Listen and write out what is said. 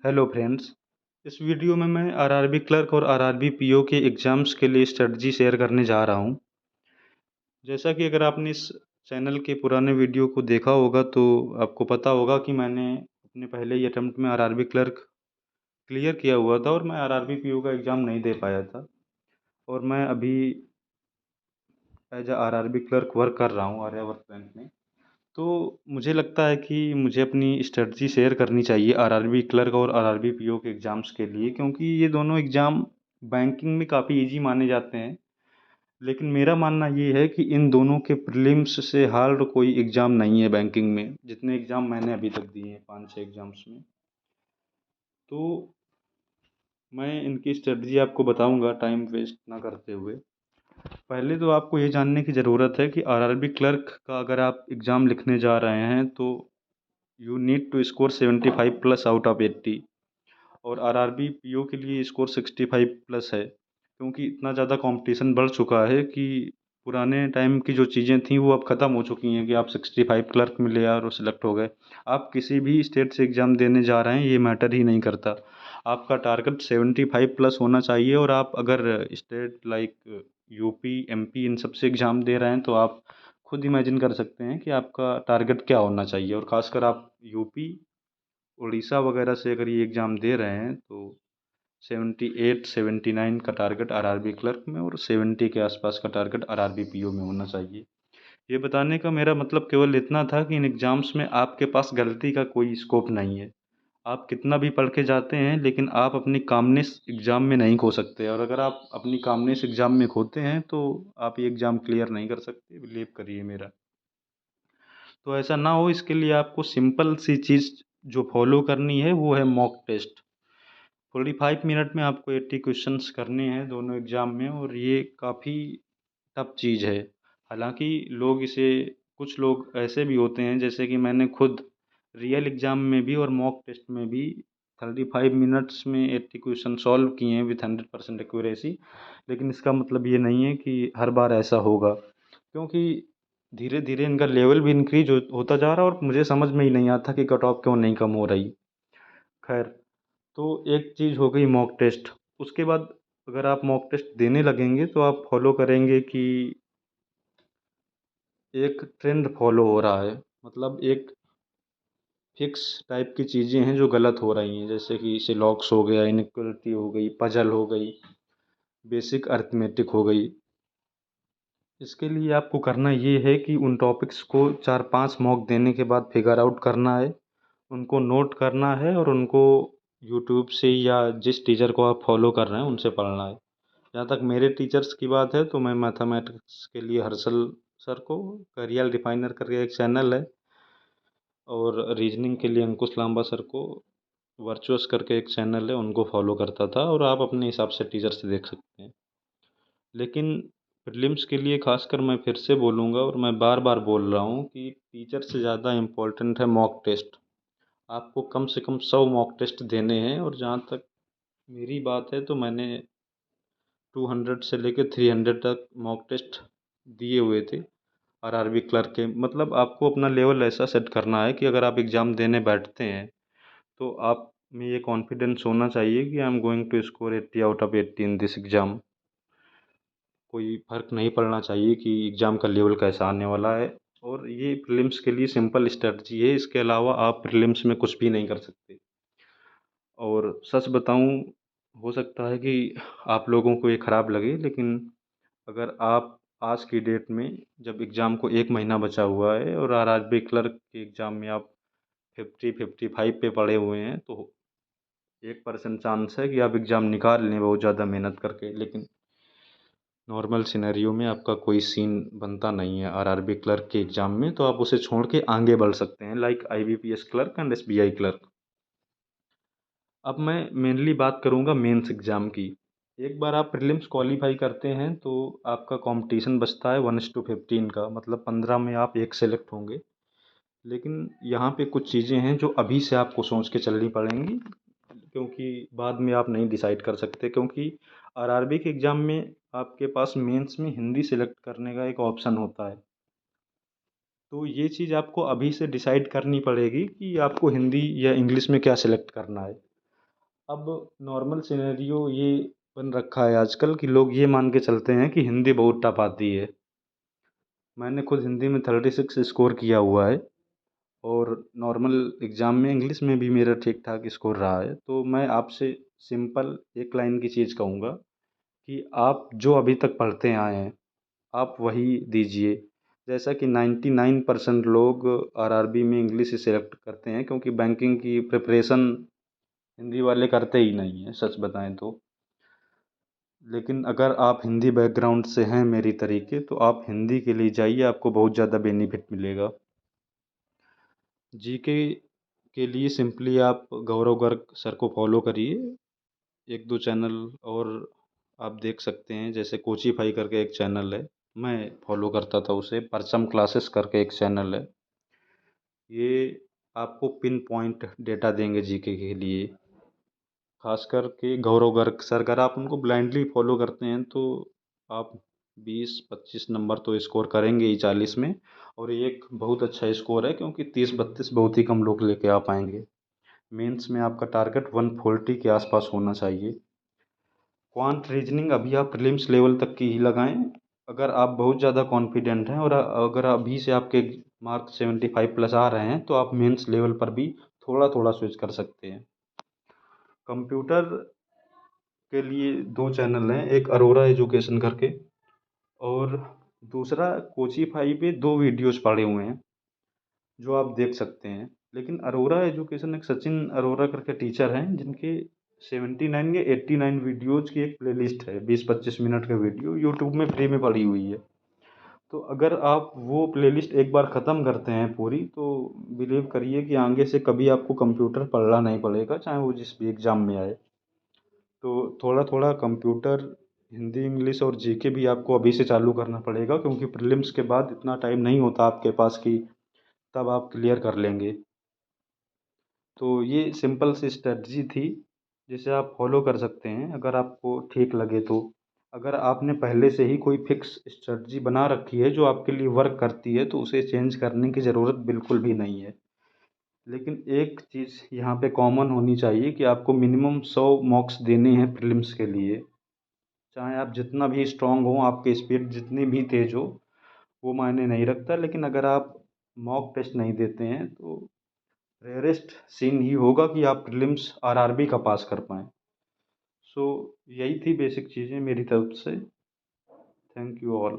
Hello friends. इस video में मैं आरआरबी क्लर्क और आरआरबी पीओ के एग्ज़ाम्स के लिए स्ट्रेटजी शेयर करने जा रहा हूं। जैसा कि अगर आपने इस चैनल के पुराने वीडियो को देखा होगा तो आपको पता होगा कि मैंने अपने पहले ही अटेम्प्ट में आरआरबी क्लर्क क्लियर किया हुआ था और मैं आरआरबी पीओ का एग्ज़ाम नहीं दे पाया था। और मैं अभी as a RRB clerk work कर रहा हूँ आर्यावर्त बैंक में। तो मुझे लगता है कि मुझे अपनी स्ट्रेटजी शेयर करनी चाहिए आरआरबी क्लर्क और आरआरबी पीओ के एग्ज़ाम्स के लिए, क्योंकि ये दोनों एग्ज़ाम बैंकिंग में काफ़ी इजी माने जाते हैं। लेकिन मेरा मानना ये है कि इन दोनों के प्रीलिम्स से हार्ड कोई एग्ज़ाम नहीं है बैंकिंग में, जितने एग्ज़ाम मैंने अभी तक दिए हैं 5-6 एग्ज़ाम्स में। तो मैं इनकी स्ट्रेटजी आपको बताऊंगा टाइम वेस्ट ना करते हुए। पहले तो आपको ये जानने की ज़रूरत है कि आरआरबी क्लर्क का अगर आप एग्ज़ाम लिखने जा रहे हैं तो you need to score 75 plus out of 80। और आरआरबी पीओ के लिए स्कोर 65 प्लस है, क्योंकि इतना ज़्यादा कंपटीशन बढ़ चुका है कि पुराने टाइम की जो चीज़ें थी वो अब ख़त्म हो चुकी हैं कि आप 65 क्लर्क मिले और सिलेक्ट हो गए। आप किसी भी स्टेट से एग्ज़ाम देने जा रहे हैं ये मैटर ही नहीं करता। आपका टारगेट 75 प्लस होना चाहिए। और आप अगर स्टेट लाइक यूपी एमपी इन सब से एग्ज़ाम दे रहे हैं तो आप खुद इमेजिन कर सकते हैं कि आपका टारगेट क्या होना चाहिए। और ख़ासकर आप यूपी उड़ीसा वगैरह से अगर ये एग्ज़ाम दे रहे हैं तो 78-79 का टारगेट आरआरबी क्लर्क में और 70 के आसपास का टारगेट आरआरबी पीओ में होना चाहिए। ये बताने का मेरा मतलब केवल इतना था कि इन एग्ज़ाम्स में आपके पास गलती का कोई स्कोप नहीं है। आप कितना भी पढ़ के जाते हैं लेकिन आप अपनी कामनेस एग्ज़ाम में नहीं खो सकते, और अगर आप अपनी कामनेस एग्ज़ाम में खोते हैं तो आप ये एग्ज़ाम क्लियर नहीं कर सकते, बिलीव करिए मेरा। तो ऐसा ना हो इसके लिए आपको सिंपल सी चीज़ जो फॉलो करनी है वो है मॉक टेस्ट। 45 मिनट में आपको 80 क्वेश्चंस करने हैं दोनों एग्ज़ाम में, और ये काफ़ी टफ चीज़ है। हालांकि लोग इसे कुछ लोग ऐसे भी होते हैं, जैसे कि मैंने खुद रियल एग्ज़ाम में भी और मॉक टेस्ट में भी 35 मिनट्स में 80 क्वेश्चन सॉल्व किए हैं विथ 100% एक्यूरेसी। लेकिन इसका मतलब ये नहीं है कि हर बार ऐसा होगा, क्योंकि धीरे धीरे इनका लेवल भी इंक्रीज होता जा रहा है और मुझे समझ में ही नहीं आता कि कट ऑफ क्यों नहीं कम हो रही। खैर, तो एक चीज़ हो गई मॉक टेस्ट। उसके बाद अगर आप मॉक टेस्ट देने लगेंगे तो आप फॉलो करेंगे कि एक ट्रेंड फॉलो हो रहा है, मतलब एक फिक्स टाइप की चीज़ें हैं जो गलत हो रही हैं, जैसे कि सिलॉक्स हो गया, इनइक्वलिटी हो गई, पजल हो गई, बेसिक अर्थमेटिक हो गई। इसके लिए आपको करना ये है कि उन टॉपिक्स को 4-5 मॉक देने के बाद फिगर आउट करना है, उनको नोट करना है और उनको यूट्यूब से या जिस टीचर को आप फॉलो कर रहे हैं उनसे पढ़ना है। जहाँ तक मेरे टीचर्स की बात है तो मैं मैथमेटिक्स के लिए हर्षल सर को, करियल डिफाइनर करके एक चैनल है, और रीजनिंग के लिए अंकुश लांबा सर को वर्चुअस करके एक चैनल है, उनको फॉलो करता था। और आप अपने हिसाब से टीचर से देख सकते हैं। लेकिन प्रीलिम्स के लिए खासकर मैं फिर से बोलूँगा और मैं बार बार बोल रहा हूँ कि टीचर से ज़्यादा इम्पोर्टेंट है मॉक टेस्ट। आपको कम से कम 100 मॉक टेस्ट देने हैं। और जहाँ तक मेरी बात है तो मैंने 200 से लेकर 300 तक मॉक टेस्ट दिए हुए थे आरआरबी क्लर्क के। मतलब आपको अपना लेवल ऐसा सेट करना है कि अगर आप एग्ज़ाम देने बैठते हैं तो आप में ये कॉन्फिडेंस होना चाहिए कि I am going to score 80 out of 80 in this exam. कोई फ़र्क नहीं पड़ना चाहिए कि एग्ज़ाम का लेवल कैसा आने वाला है। और ये प्रीलिम्स के लिए सिंपल स्ट्रेटजी है, इसके अलावा आप प्रीलिम्स में कुछ भी नहीं कर सकते। और सच बताऊं, हो सकता है कि आप लोगों को ये ख़राब लगे, लेकिन अगर आप आज की डेट में जब एग्ज़ाम को 1 महीना बचा हुआ है और आरआरबी क्लर्क के एग्ज़ाम में आप 50-55 पे पड़े हुए हैं तो 1% चांस है कि आप एग्ज़ाम निकाल लें बहुत ज़्यादा मेहनत करके। लेकिन नॉर्मल सिनेरियो में आपका कोई सीन बनता नहीं है आरआरबी क्लर्क के एग्ज़ाम में, तो आप उसे छोड़ के आगे बढ़ सकते हैं like IBPS clerk and SBI clerk. अब मैं मेनली बात करूंगा मेंस एग्ज़ाम की। एक बार आप प्रीलिम्स क्वालिफाई करते हैं तो आपका कंपटीशन बचता है 1:15 का, मतलब 15 में आप एक सेलेक्ट होंगे। लेकिन यहाँ पे कुछ चीज़ें हैं जो अभी से आपको सोच के चलनी पड़ेंगी, क्योंकि बाद में आप नहीं डिसाइड कर सकते। क्योंकि आरआरबी के एग्ज़ाम में आपके पास मेंस में हिंदी सेलेक्ट करने का एक ऑप्शन होता है। तो ये चीज़ आपको अभी से डिसाइड करनी पड़ेगी कि आपको हिंदी या इंग्लिश में क्या सेलेक्ट करना है। अब नॉर्मल सिनेरियो ये बन रखा है आजकल कि लोग ये मान के चलते हैं कि हिंदी बहुत टफ आती है। मैंने खुद हिंदी में 36 स्कोर किया हुआ है और नॉर्मल एग्ज़ाम में इंग्लिश में भी मेरा ठीक ठाक स्कोर रहा है। तो मैं आपसे सिंपल एक लाइन की चीज़ कहूँगा कि आप जो अभी तक पढ़ते आए हैं आप वही दीजिए। जैसा कि 99% लोग आरआरबी में इंग्लिश ही सेलेक्ट करते हैं, क्योंकि बैंकिंग की प्रिपरेशन हिंदी वाले करते ही नहीं हैं सच बताएं तो। लेकिन अगर आप हिंदी बैकग्राउंड से हैं मेरी तरीके, तो आप हिंदी के लिए जाइए, आपको बहुत ज़्यादा बेनिफिट मिलेगा। जीके के लिए सिंपली आप गौरव गर्ग सर को फॉलो करिए। एक दो चैनल और आप देख सकते हैं, जैसे कोचीफाई करके एक चैनल है, मैं फॉलो करता था उसे। परचम क्लासेस करके एक चैनल है, ये आपको पिन पॉइंट डेटा देंगे जीके के लिए। खास करके गौरव गर्ग सर, अगर आप उनको ब्लाइंडली फॉलो करते हैं तो आप 20-25 नंबर तो स्कोर करेंगे ही 40 में। और ये एक बहुत अच्छा स्कोर है, क्योंकि 30-32 बहुत ही कम लोग लेके आ पाएंगे। मेंस में आपका टारगेट 140 के आसपास होना चाहिए। क्वांट रीजनिंग अभी आप प्रीलिम्स लेवल तक की ही लगाएं। अगर आप बहुत ज़्यादा कॉन्फिडेंट हैं और अगर अभी से आपके मार्क 75+ आ रहे हैं, तो आप मेंस लेवल पर भी थोड़ा थोड़ा स्विच कर सकते हैं। कंप्यूटर के लिए दो चैनल हैं, एक अरोरा एजुकेशन करके, और दूसरा कोचीफाई पे दो वीडियोस पड़े हुए हैं जो आप देख सकते हैं। लेकिन अरोरा एजुकेशन, एक सचिन अरोरा करके टीचर हैं, जिनके 79 या 89 वीडियोज की एक प्लेलिस्ट है, 20-25 मिनट का वीडियो यूट्यूब में फ्री में पड़ी हुई है। तो अगर आप वो प्लेलिस्ट एक बार ख़त्म करते हैं पूरी, तो बिलीव करिए कि आगे से कभी आपको कंप्यूटर पढ़ना नहीं पड़ेगा, चाहे वो जिस भी एग्ज़ाम में आए। तो थोड़ा थोड़ा कंप्यूटर, हिंदी, इंग्लिश और जीके भी आपको अभी से चालू करना पड़ेगा, क्योंकि प्रीलिम्स के बाद इतना टाइम नहीं होता आपके पास कि तब आप क्लियर कर लेंगे। तो ये सिंपल सी स्ट्रेटजी थी जिसे आप फॉलो कर सकते हैं अगर आपको ठीक लगे तो। अगर आपने पहले से ही कोई फिक्स स्ट्रेटजी बना रखी है जो आपके लिए वर्क करती है, तो उसे चेंज करने की ज़रूरत बिल्कुल भी नहीं है। लेकिन एक चीज़ यहाँ पे कॉमन होनी चाहिए कि आपको मिनिमम 100 मॉक्स देने हैं प्रीलिम्स के लिए। चाहे आप जितना भी स्ट्रांग हो, आपकी स्पीड जितनी भी तेज़ हो, वो मायने नहीं रखता। लेकिन अगर आप मॉक टेस्ट नहीं देते हैं, तो रेयरेस्ट सीन ही होगा कि आप प्रीलिम्स आरआरबी का पास कर पाएँ। सो यही थी बेसिक चीज़ें मेरी तरफ से। Thank you all.